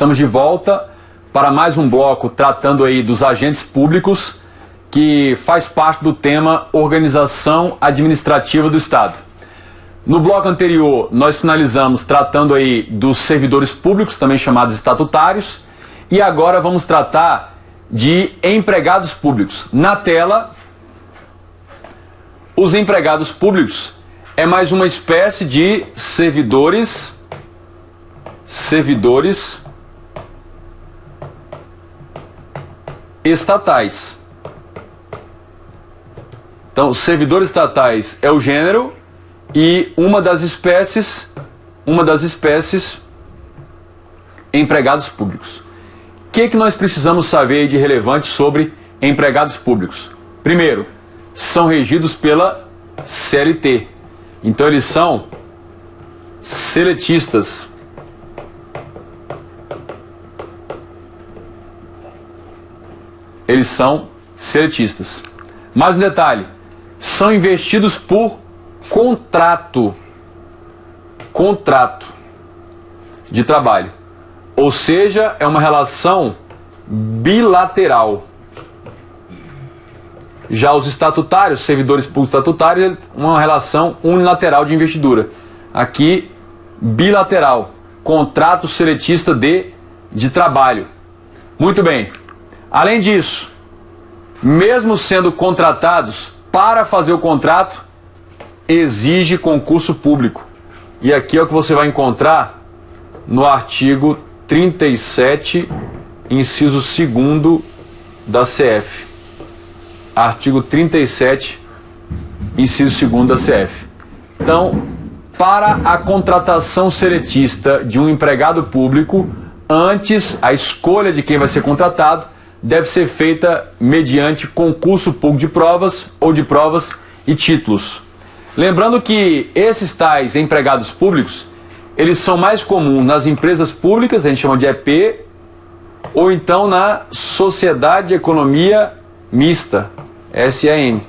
Estamos de volta para mais um bloco tratando aí dos agentes públicos, que faz parte do tema Organização Administrativa do Estado. No bloco anterior, nós finalizamos tratando aí dos servidores públicos, também chamados estatutários, e agora vamos tratar de empregados públicos. Na tela, os empregados públicos é mais uma espécie de servidores estatais. Então, servidores estatais é o gênero e uma das espécies empregados públicos. O que nós precisamos saber de relevante sobre empregados públicos? Primeiro, são regidos pela CLT. Então eles são seletistas. Eles são seletistas. Mais um detalhe, são investidos por contrato de trabalho. Ou seja, é uma relação bilateral. Já os estatutários, servidores públicos estatutários, uma relação unilateral de investidura. Aqui, bilateral, contrato seletista de trabalho. Muito bem. Além disso, mesmo sendo contratados, para fazer o contrato, exige concurso público. E aqui é o que você vai encontrar no artigo 37, inciso 2º da CF. Artigo 37, inciso 2º da CF. Então, para a contratação seletista de um empregado público, antes a escolha de quem vai ser contratado deve ser feita mediante concurso público de provas ou de provas e títulos. Lembrando que esses tais empregados públicos, eles são mais comuns nas empresas públicas, a gente chama de EP, ou então na Sociedade de Economia Mista, SEM.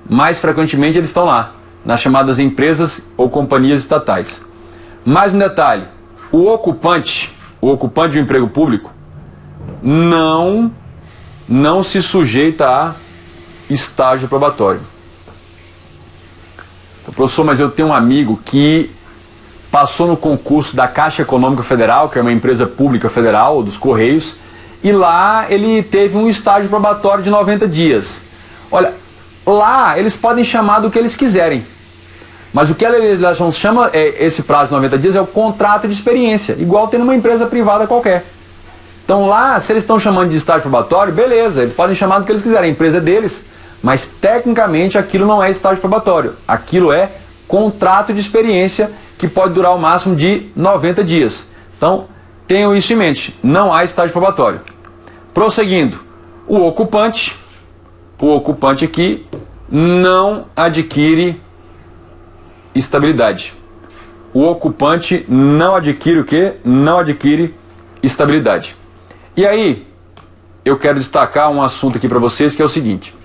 Mais frequentemente eles estão lá, nas chamadas empresas ou companhias estatais. Mais um detalhe, o ocupante de um emprego público não se sujeita a estágio probatório. Então, professor, mas eu tenho um amigo que passou no concurso da Caixa Econômica Federal, que é uma empresa pública federal, dos Correios, e lá ele teve um estágio probatório de 90 dias. Olha, lá eles podem chamar do que eles quiserem, mas o que a legislação chama, esse prazo de 90 dias, é o contrato de experiência, igual tem numa empresa privada qualquer. Então lá, se eles estão chamando de estágio probatório, beleza, eles podem chamar do que eles quiserem, a empresa é deles, mas tecnicamente aquilo não é estágio probatório, aquilo é contrato de experiência que pode durar o máximo de 90 dias. Então, tenham isso em mente, não há estágio probatório. Prosseguindo, o ocupante aqui não adquire estabilidade. O ocupante não adquire o quê? Não adquire estabilidade. E aí, eu quero destacar um assunto aqui para vocês, que é o seguinte.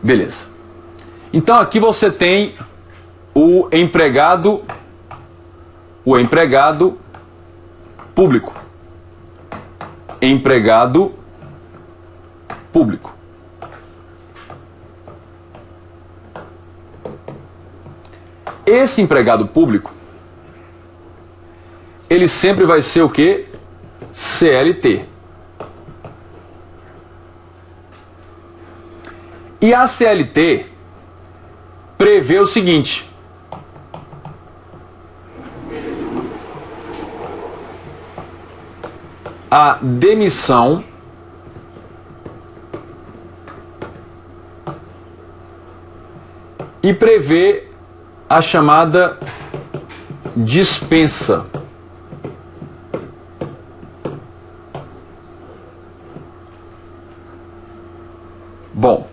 Beleza. Então aqui você tem o empregado público. Empregado público. Esse empregado público, ele sempre vai ser o quê? CLT. E a CLT prevê o seguinte: a demissão e prevê a chamada dispensa. Bom,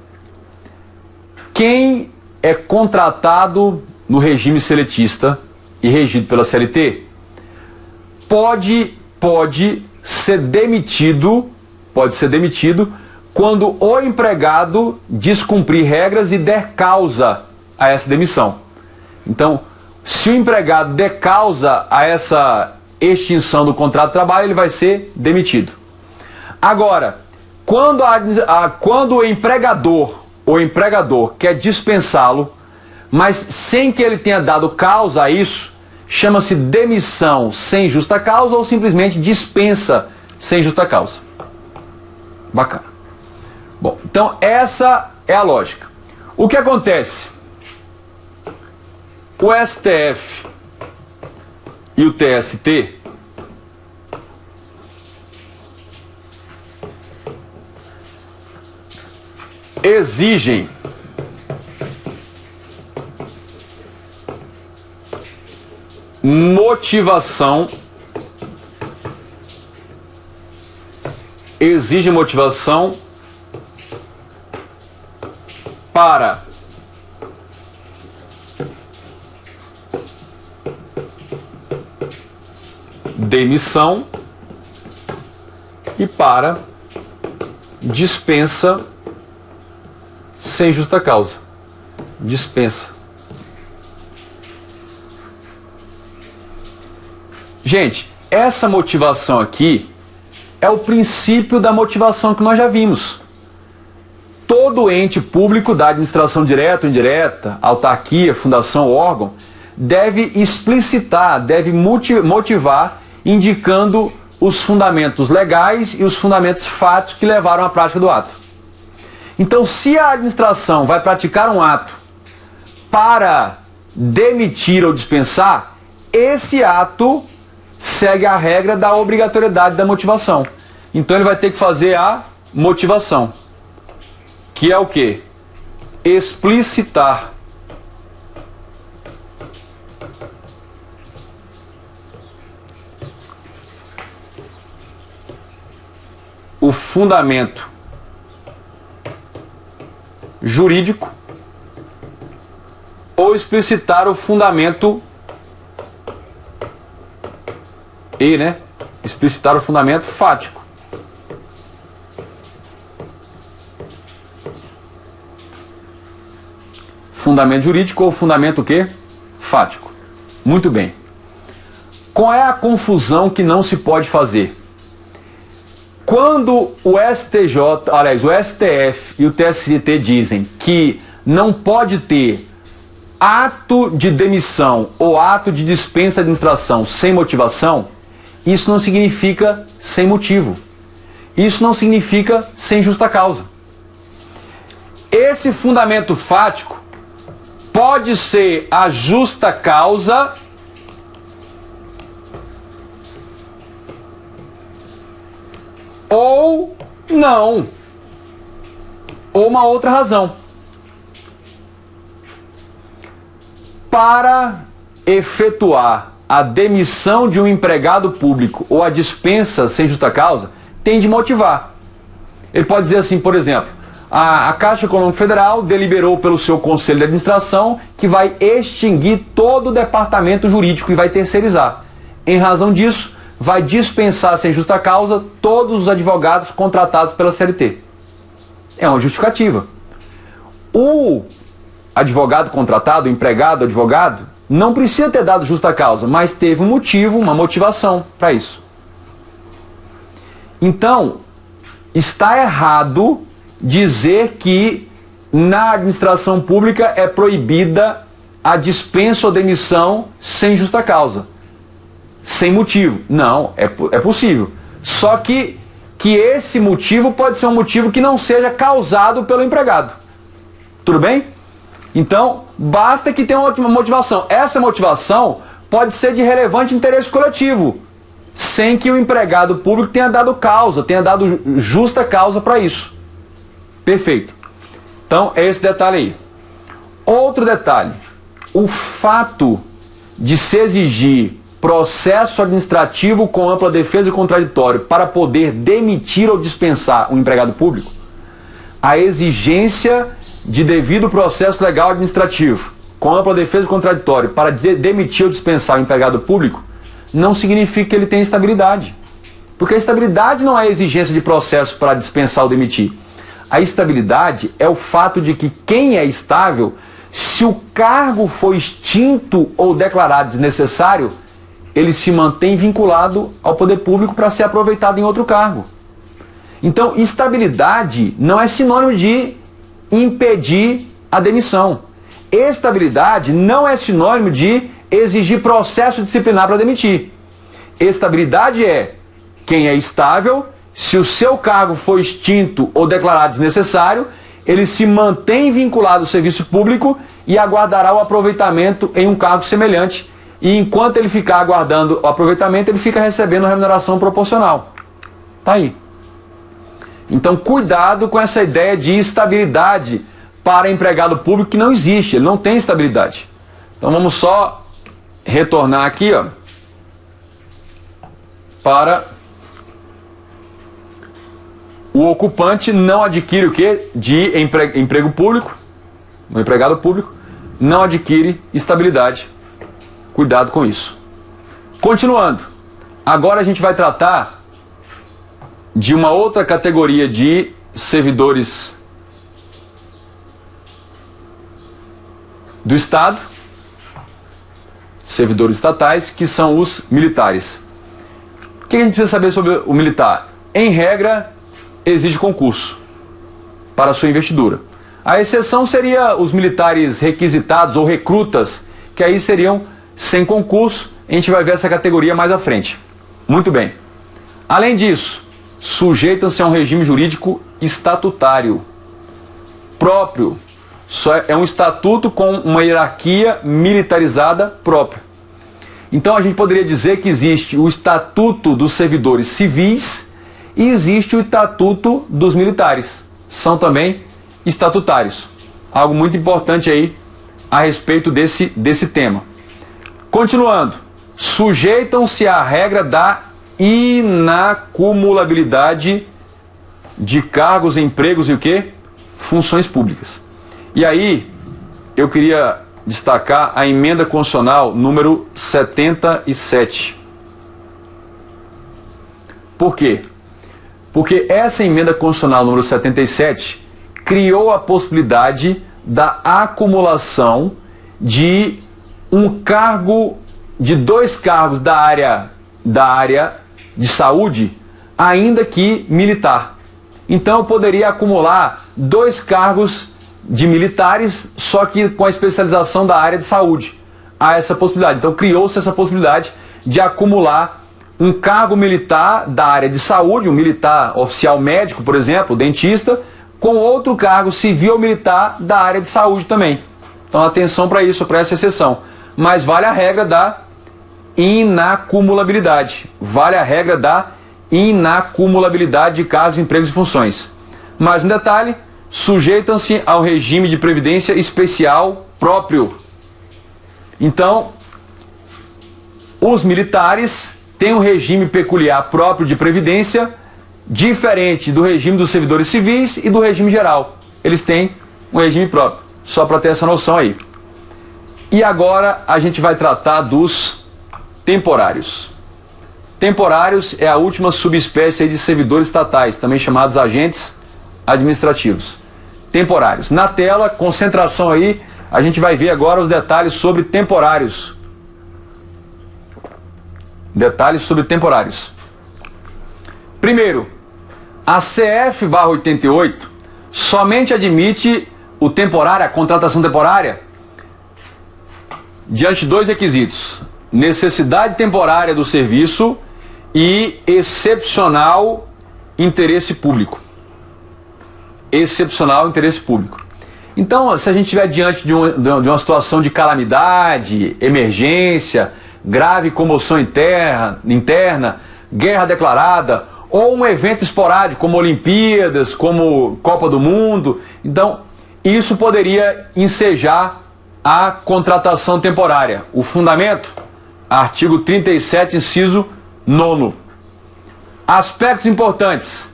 quem é contratado no regime seletista e regido pela CLT pode ser demitido quando o empregado descumprir regras e der causa a essa demissão. Então, Se o empregado der causa a essa extinção do contrato de trabalho, ele vai ser demitido. Agora, quando o empregador ou empregador quer dispensá-lo, mas sem que ele tenha dado causa a isso, chama-se demissão sem justa causa ou simplesmente dispensa sem justa causa. Bacana. Bom, então essa é a lógica. O que acontece? O STF e o TST exigem motivação, para demissão e para dispensa sem justa causa. Dispensa. Gente, essa motivação aqui é o princípio da motivação que nós já vimos. Todo ente público da administração direta ou indireta, autarquia, fundação, órgão, deve explicitar, deve motivar, indicando os fundamentos legais e os fundamentos fáticos que levaram à prática do ato. Então, se a administração vai praticar um ato para demitir ou dispensar, esse ato segue a regra da obrigatoriedade da motivação. Então ele vai ter que fazer a motivação, que é o quê? Explicitar o fundamento jurídico ou explicitar o fundamento explicitar o fundamento fático. Fundamento jurídico ou fundamento o quê? Fático. Muito bem. Qual é a confusão que não se pode fazer? Quando o STF e o TST dizem que não pode ter ato de demissão ou ato de dispensa de administração sem motivação, isso não significa sem motivo. Isso não significa sem justa causa. Esse fundamento fático pode ser a justa causa ou não, ou uma outra razão. Para efetuar a demissão de um empregado público ou a dispensa sem justa causa, tem de motivar. Ele pode dizer assim, por exemplo, a Caixa Econômica Federal deliberou pelo seu Conselho de Administração que vai extinguir todo o departamento jurídico e vai terceirizar. Em razão disso, vai dispensar sem justa causa todos os advogados contratados pela CLT. É uma justificativa. O advogado contratado, o empregado advogado, não precisa ter dado justa causa, mas teve um motivo, uma motivação para isso. Então, está errado dizer que na administração pública é proibida a dispensa ou demissão sem justa causa, sem motivo. Não, é possível. Só que esse motivo pode ser um motivo que não seja causado pelo empregado. Tudo bem? Então, basta que tenha uma motivação. Essa motivação pode ser de relevante interesse coletivo, sem que o empregado público tenha dado causa, tenha dado justa causa para isso. Perfeito. Então, é esse detalhe aí. Outro detalhe. O fato de se exigir processo administrativo com ampla defesa e contraditório para poder demitir ou dispensar um empregado público, a exigência de devido processo legal administrativo com ampla defesa e contraditório para demitir ou dispensar o empregado público não significa que ele tenha estabilidade. Porque a estabilidade não é a exigência de processo para dispensar ou demitir. A estabilidade é o fato de que quem é estável Se o cargo for extinto ou declarado desnecessário, ele se mantém vinculado ao poder público para ser aproveitado em outro cargo. Então, estabilidade não é sinônimo de impedir a demissão. Estabilidade não é sinônimo de exigir processo disciplinar para demitir. Estabilidade é quem é estável, se o seu cargo for extinto ou declarado desnecessário, ele se mantém vinculado ao serviço público e aguardará o aproveitamento em um cargo semelhante. E enquanto ele ficar aguardando o aproveitamento, ele fica recebendo remuneração proporcional. Tá aí. Então, cuidado com essa ideia de estabilidade para empregado público que não existe, ele não tem estabilidade. Então, vamos só retornar aqui, ó, para o ocupante não adquire o quê? De emprego público, o empregado público não adquire estabilidade. Cuidado com isso. Continuando, agora a gente vai tratar de uma outra categoria de servidores do Estado, servidores estatais, que são os militares. O que a gente precisa saber sobre o militar? Em regra, exige concurso para a sua investidura. A exceção seria os militares requisitados ou recrutas, que aí seriam sem concurso. A gente vai ver essa categoria mais à frente. Muito bem. Além disso, sujeitam-se a um regime jurídico estatutário próprio. É um estatuto com uma hierarquia militarizada própria. Então a gente poderia dizer que existe o Estatuto dos Servidores Civis e existe o Estatuto dos Militares. São também estatutários. Algo muito importante aí a respeito desse tema. Continuando, sujeitam-se à regra da inacumulabilidade de cargos, empregos e o quê? Funções públicas. E aí, eu queria destacar a emenda constitucional número 77. Por quê? Porque essa emenda constitucional número 77 criou a possibilidade da acumulação de um cargo, de 2 cargos da área de saúde, ainda que militar. Então eu poderia acumular 2 cargos de militares, só que com a especialização da área de saúde. Há essa possibilidade. Então criou-se essa possibilidade de acumular um cargo militar da área de saúde, um militar oficial médico, por exemplo, dentista, com outro cargo civil ou militar da área de saúde também. Então atenção para isso, para essa exceção. Mas vale a regra da inacumulabilidade. Vale a regra da inacumulabilidade de cargos, empregos e funções. Mais um detalhe, sujeitam-se ao regime de previdência especial próprio. Então, os militares têm um regime peculiar próprio de previdência, diferente do regime dos servidores civis e do regime geral. Eles têm um regime próprio, só para ter essa noção aí. E agora a gente vai tratar dos temporários. Temporários é a última subespécie aí de servidores estatais, também chamados agentes administrativos. Temporários. Na tela, concentração aí, a gente vai ver agora os detalhes sobre temporários. Detalhes sobre temporários. Primeiro, a CF/88 somente admite o temporário, a contratação temporária, diante de 2 requisitos: necessidade temporária do serviço e excepcional interesse público. Excepcional interesse público. Então, se a gente estiver diante de uma situação de calamidade, emergência, grave comoção interna, guerra declarada, ou um evento esporádico, como Olimpíadas, como Copa do Mundo, então isso poderia ensejar a contratação temporária. O fundamento? Artigo 37, inciso 9º. Aspectos importantes.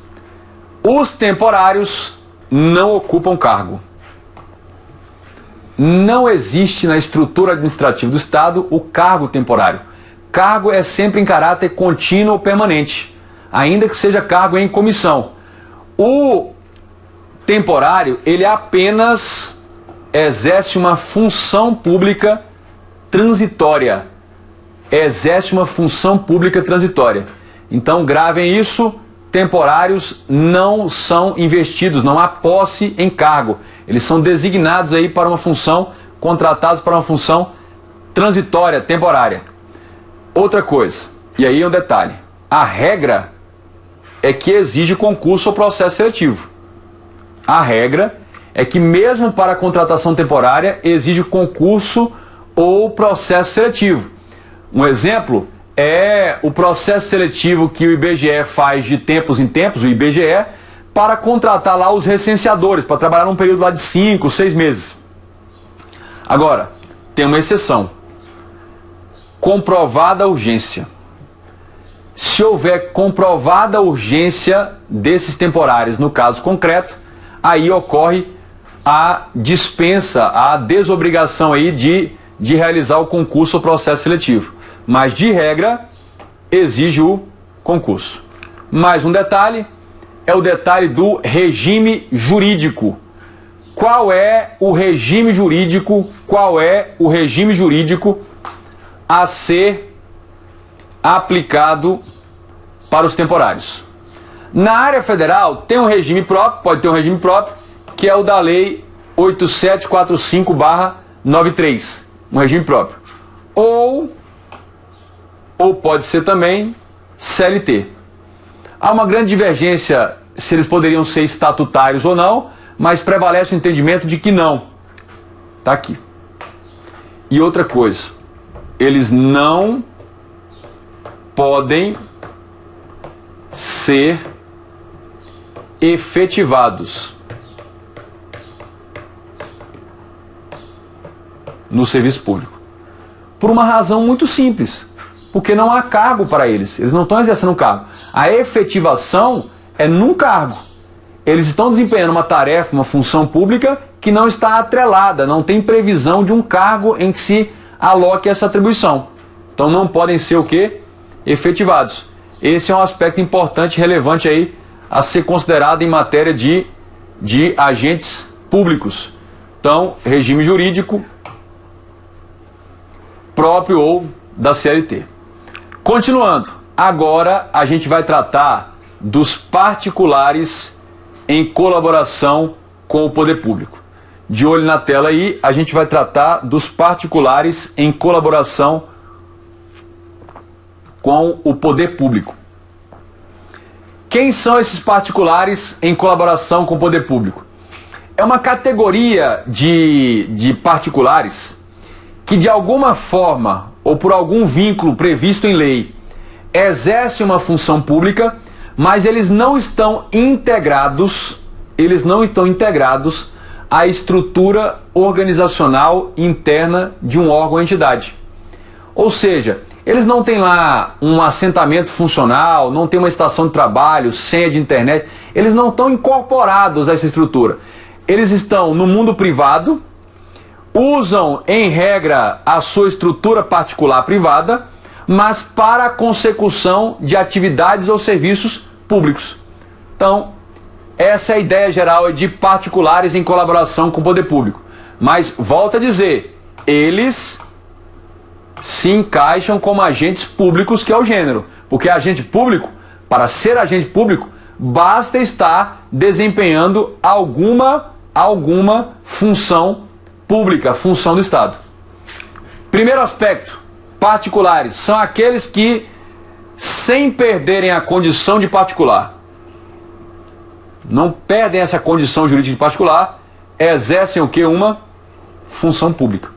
Os temporários não ocupam cargo. Não existe na estrutura administrativa do Estado o cargo temporário. Cargo é sempre em caráter contínuo ou permanente, ainda que seja cargo em comissão. O temporário, ele apenas exerce uma função pública transitória. Exerce uma função pública transitória. Então gravem isso, temporários não são investidos, não há posse em cargo. Eles são designados aí para uma função, contratados para uma função transitória, temporária. Outra coisa, e aí é um detalhe, a regra é que exige concurso ou processo seletivo. A regra é que mesmo para a contratação temporária exige concurso ou processo seletivo. Um exemplo é o processo seletivo que o IBGE faz de tempos em tempos, o IBGE, para contratar lá os recenseadores, para trabalhar num período lá de 5, 6 meses. Agora, tem uma exceção. Comprovada a urgência. Se houver comprovada a urgência desses temporários, no caso concreto, aí ocorre a dispensa, a desobrigação aí de realizar o concurso ou processo seletivo. Mas, de regra, exige o concurso. Mais um detalhe, é o detalhe do regime jurídico. Qual é o regime jurídico? Qual é o regime jurídico a ser aplicado para os temporários? Na área federal tem um regime próprio, pode ter um regime próprio, que é o da Lei 8745/93, um regime próprio. Ou pode ser também CLT. Há uma grande divergência se eles poderiam ser estatutários ou não, mas prevalece o entendimento de que não. Está aqui. E outra coisa, eles não podem ser efetivados no serviço público. Por uma razão muito simples. Porque não há cargo para eles. Eles não estão exercendo um cargo. A efetivação é num cargo. Eles estão desempenhando uma tarefa, uma função pública que não está atrelada, não tem previsão de um cargo em que se aloque essa atribuição. Então não podem ser o quê? Efetivados. Esse é um aspecto importante e relevante aí a ser considerado em matéria de agentes públicos. Então, regime jurídico próprio ou da CLT. Continuando, agora a gente vai tratar dos particulares em colaboração com o poder público. De olho na tela aí, a gente vai tratar dos particulares em colaboração com o poder público. Quem são esses particulares em colaboração com o poder público? É uma categoria de particulares que de alguma forma ou por algum vínculo previsto em lei exercem uma função pública, mas eles não estão integrados à estrutura organizacional interna de um órgão ou entidade. Ou seja, eles não têm lá um assentamento funcional, não tem uma estação de trabalho, senha de internet, eles não estão incorporados a essa estrutura. Eles estão no mundo privado, usam, em regra, a sua estrutura particular privada, mas para a consecução de atividades ou serviços públicos. Então, essa é a ideia geral de particulares em colaboração com o poder público. Mas, volto a dizer, eles se encaixam como agentes públicos, que é o gênero. Porque agente público, para ser agente público, basta estar desempenhando alguma função pública, função do Estado. Primeiro aspecto, particulares são aqueles que, sem perderem a condição de particular, não perdem essa condição jurídica de particular, exercem o que? Uma função pública.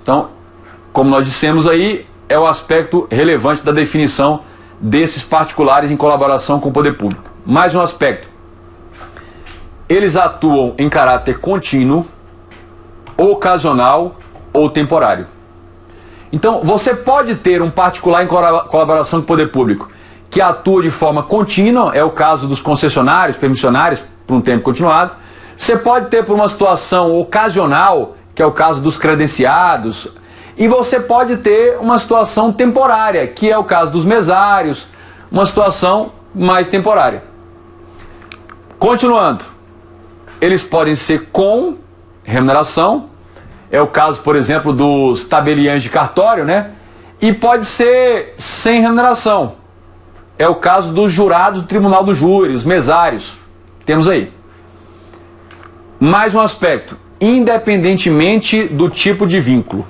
Então, como nós dissemos aí, é o aspecto relevante da definição desses particulares em colaboração com o poder público. Mais um aspecto. Eles atuam em caráter contínuo, ocasional ou temporário. Então, você pode ter um particular em colaboração com o poder público que atua de forma contínua, é o caso dos concessionários, permissionários, por um tempo continuado. Você pode ter por uma situação ocasional, que é o caso dos credenciados, e você pode ter uma situação temporária, que é o caso dos mesários, uma situação mais temporária. Continuando, eles podem ser com remuneração. É o caso, por exemplo, dos tabeliães de cartório, né? E pode ser sem remuneração. É o caso dos jurados do Tribunal do Júri, os mesários. Temos aí. Mais um aspecto. Independentemente do tipo de vínculo.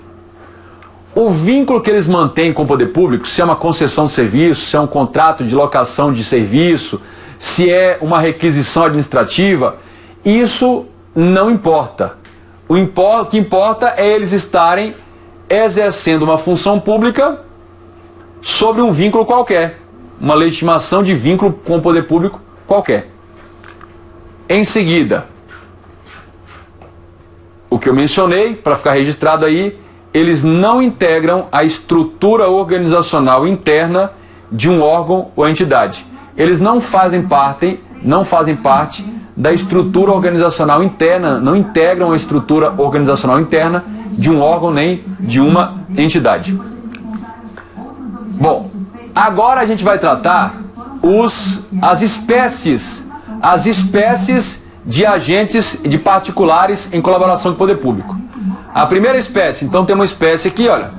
O vínculo que eles mantêm com o poder público, se é uma concessão de serviço, se é um contrato de locação de serviço, se é uma requisição administrativa, isso não importa. O que importa é eles estarem exercendo uma função pública sobre um vínculo qualquer. Uma legitimação de vínculo com o poder público qualquer. Em seguida, o que eu mencionei, para ficar registrado aí, eles não integram a estrutura organizacional interna de um órgão ou entidade. Eles não fazem parte da estrutura organizacional interna, não integram a estrutura organizacional interna de um órgão nem de uma entidade. Bom, agora a gente vai tratar as espécies de agentes de particulares em colaboração com o poder público. A primeira espécie, então tem uma espécie aqui, olha.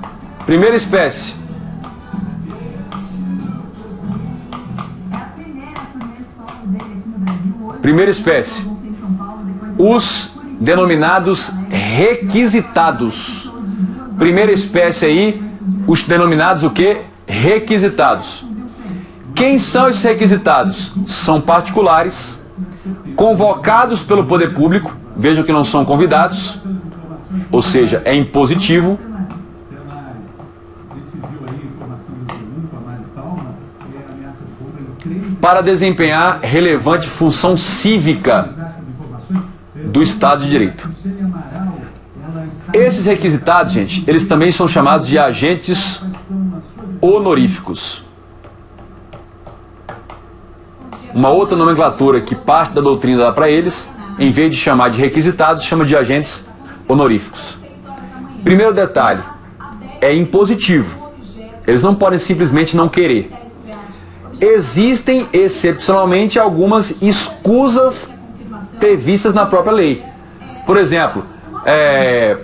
Primeira espécie. Primeira espécie. Os denominados requisitados. Primeira espécie aí, os denominados o quê? Requisitados. Quem são esses requisitados? São particulares, convocados pelo poder público, vejam que não são convidados, ou seja, é impositivo, para desempenhar relevante função cívica do Estado de Direito. Esses requisitados, gente, eles também são chamados de agentes honoríficos. Uma outra nomenclatura que parte da doutrina dá para eles, em vez de chamar de requisitados, chama de agentes honoríficos. Primeiro detalhe, é impositivo. Eles não podem simplesmente não querer. Existem, excepcionalmente, algumas escusas previstas na própria lei. Por exemplo,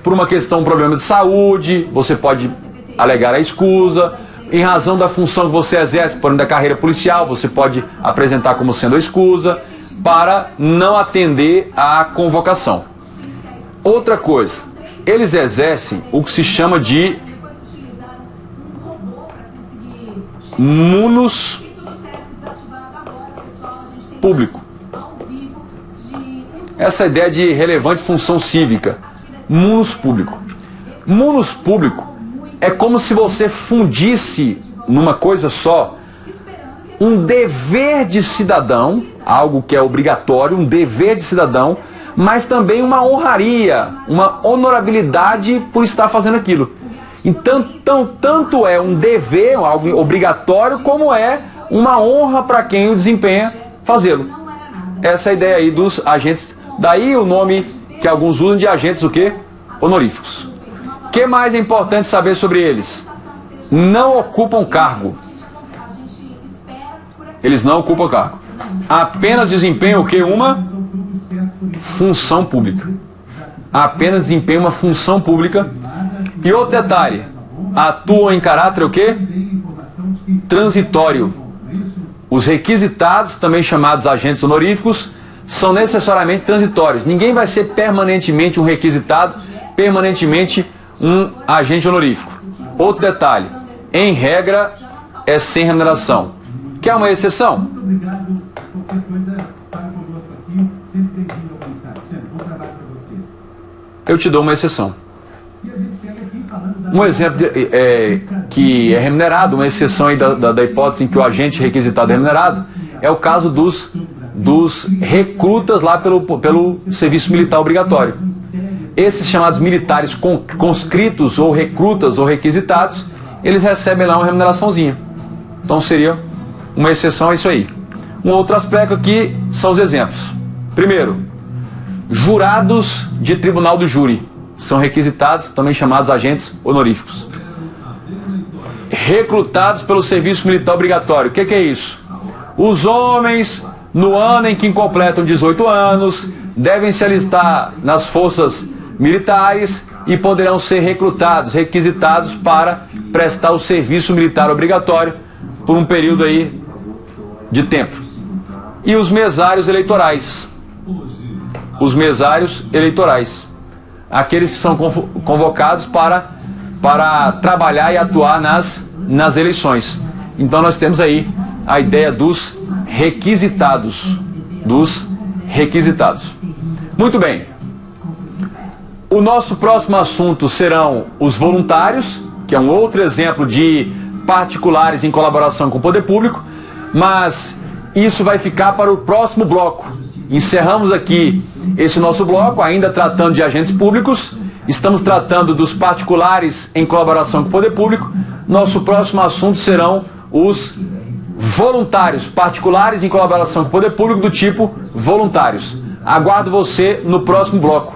por uma questão, um problema de saúde, você pode alegar a escusa. Em razão da função que você exerce, por exemplo, da carreira policial, você pode apresentar como sendo a escusa para não atender à convocação. Outra coisa, eles exercem o que se chama de munus público. Essa ideia de relevante função cívica. Munus público. Munus público é como se você fundisse numa coisa só um dever de cidadão, algo que é obrigatório, um dever de cidadão, mas também uma honraria, uma honorabilidade por estar fazendo aquilo. Então, tanto é um dever, algo obrigatório, como é uma honra para quem o desempenha fazê-lo. Essa é a ideia aí dos agentes, daí o nome que alguns usam de agentes o quê? Honoríficos. O que mais é importante saber sobre eles? Não ocupam cargo. Eles não ocupam cargo. Apenas desempenham o quê? Uma função pública. Apenas desempenham uma função pública. E outro detalhe, atuam em caráter o quê? Transitório. Os requisitados, também chamados agentes honoríficos, são necessariamente transitórios. Ninguém vai ser permanentemente um requisitado, permanentemente um agente honorífico. Outro detalhe, em regra, é sem remuneração. Quer uma exceção? Eu te dou uma exceção. Um exemplo que é remunerado, uma exceção aí da hipótese em que o agente requisitado é remunerado, é o caso dos recrutas lá pelo serviço militar obrigatório. Esses chamados militares conscritos ou recrutas ou requisitados, eles recebem lá uma remuneraçãozinha. Então seria uma exceção a isso aí. Um outro aspecto aqui são os exemplos. Primeiro, jurados de tribunal do júri. São requisitados, também chamados agentes honoríficos. Recrutados pelo serviço militar obrigatório. O que é isso? Os homens, no ano em que completam 18 anos, devem se alistar nas forças militares e poderão ser recrutados, requisitados para prestar o serviço militar obrigatório por um período aí de tempo. E os mesários eleitorais. Os mesários eleitorais. Aqueles que são convocados para trabalhar e atuar nas eleições. Então nós temos aí a ideia dos requisitados. Muito bem. O nosso próximo assunto serão os voluntários, que é um outro exemplo de particulares em colaboração com o poder público, mas isso vai ficar para o próximo bloco. Encerramos aqui esse nosso bloco, ainda tratando de agentes públicos. Estamos tratando dos particulares em colaboração com o poder público. Nosso próximo assunto serão os voluntários, particulares em colaboração com o poder público do tipo voluntários. Aguardo você no próximo bloco.